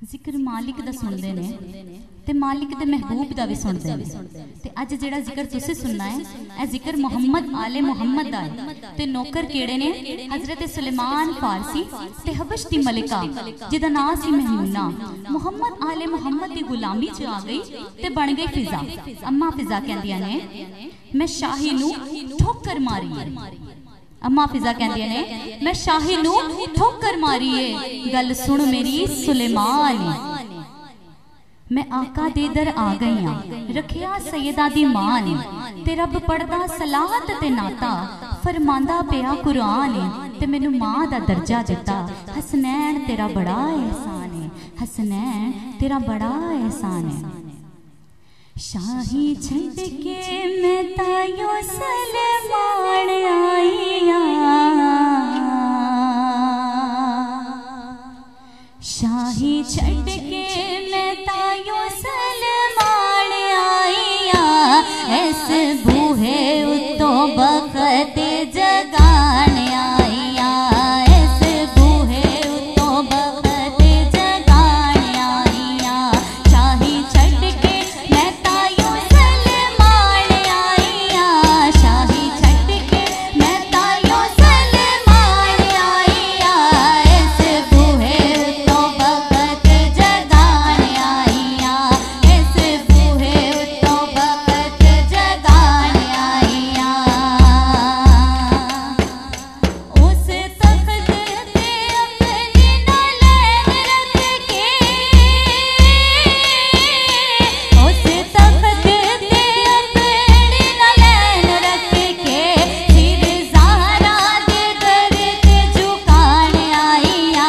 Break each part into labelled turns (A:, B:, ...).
A: जिक्र मालिक दा सुनते ने ते मालिक दे महबूब दा भी सुनते ने। ते अज जिहड़ा जिक्र तुसीं सुनना है ए जिक्र मुहम्मद आले मुहम्मद दा है। ते नौकर केड़े ने? हजरत सुलेमान फारसी ते हबश दी मलिका जिहदा नाम सी महमूना। मुहम्मद आले मुहम्मद दी गुलामी च आ गई ते बन गई फिजा। अम्मा फिजा कहंदियां ने मैं शाही नूं ठोकर मारी। अम्मा फिजा कहंदियां ने मैं शाही नूं ठोकर मारी है। गल सुन मेरी सुलेमान, मैं आका दे दर आ गई हाँ, रखिया सैयदा दी मां ने। ते रब पढ़दा सलाहत ते नाता, फरमांदा पिया कुरान ते मैनू मां दा दर्जा दिता। हसनैन तेरा बड़ा एहसान है, हसनैन तेरा बड़ा एहसान है। शाही छड़ के मैं तायो सलेमान आईया, शाही छड़ के मैं तायो सलेमान आईया। ऐस बूहे उतो बखत जगान आईया, ऐस बूहे उतो बखत जगान आईया। शाही छड़ के मैं तायो सलेमान आईया, शाही छड़ के मैं तायो सलेमान आईया। ऐस बूहे उतो बखत जगान आईया, ऐस बूहे उतो बखत जगान आईया। उस तख्त ते अपनी नलैन रख के, उस तख्त ते अपनी नलैन रख के, सिर ज़हरा दे दर ते झुकान आईया।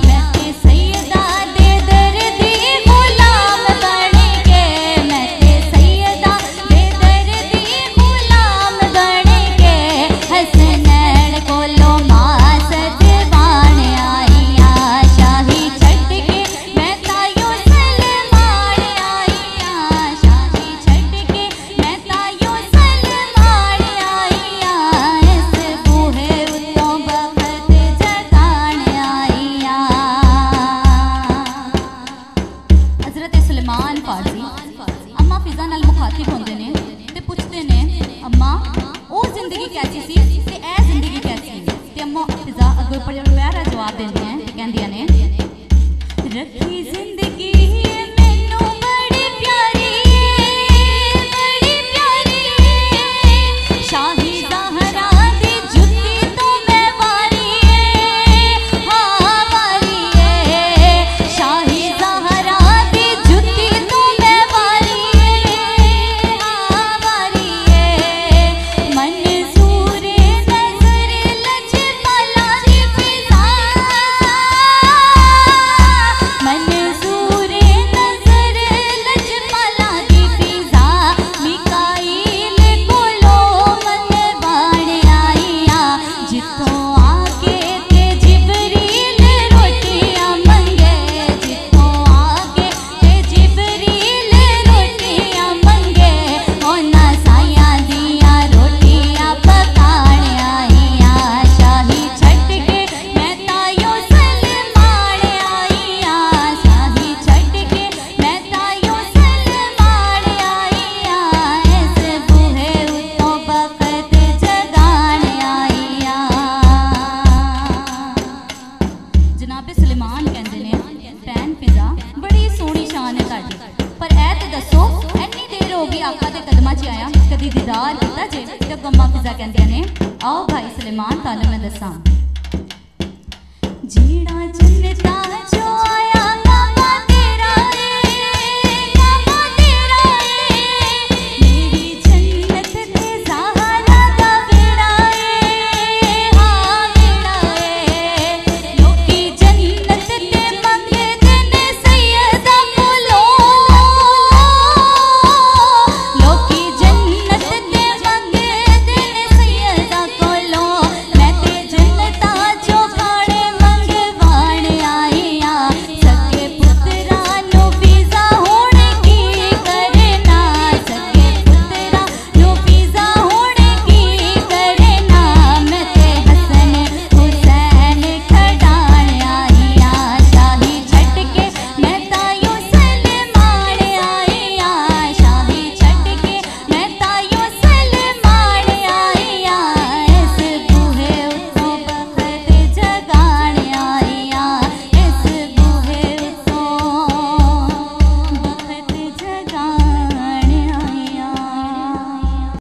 A: मैं ते सैयदा दे दर दी गुलाम बन के, मैं ते सैयदा दे दर दी गुलाम बन के। हसनैन कोलो मां सजवान आईया, शाही छड़ के मैं तायो सलेमान आईया, शाही छड़ के मैं तायो सलेमान आईया। इस बूहे उतो बखत जगान आईया। हजरत सुलेमान फारसी अम्मा फिजा नाल मुखातिब होंदे ने ते पुछदे ने अम्मा ओ जिंदगी कैसी सी ते ए जिंदगी कैसी? ते अम्मा फिजा अगे प्यारा जवाब देंदियां ते कहंदियां ने रखी जिंदगी मैनू बड़ी प्यारी, बड़ी प्यारी। शाही ज़हरा दी जुत्ती तो मैं वारी, हाँ वारी है। शाही ज़हरा दी जुत्ती तो मैं वारी, हाँ वारी है। मंसूर नज़र लजपाला दी फिजा, मंसूर नज़र लजपाला दी फिजा। मिकाईल कोलो मनवाण आईया, जिथों आके ते जिबरील रोटियां मंगे, जिथों आके ते जिबरील रोटियां मंगे। उन्हां साइयां दियां रोटियां पकाण आईया, शाही छड़ के मैं तायो सलेमान आईया, शाही छड़ के मैं तायो सलेमान आईया। इस बूहे उतो बखत जगान आईया। जनाबे सुलेमान कहंदे ने भैन फिजा बड़ी सोहनी शान है तुहाडी, पर ऐ ते दसो इन्नी देर हो गई आका दे कदमां च आया, कदी दीदार कीता जे? ते अम्मा फिजा कहंदियां ने आओ भाई सुलेमान तुहानू मैं दसां। जेड़ा जन्नतां चों आया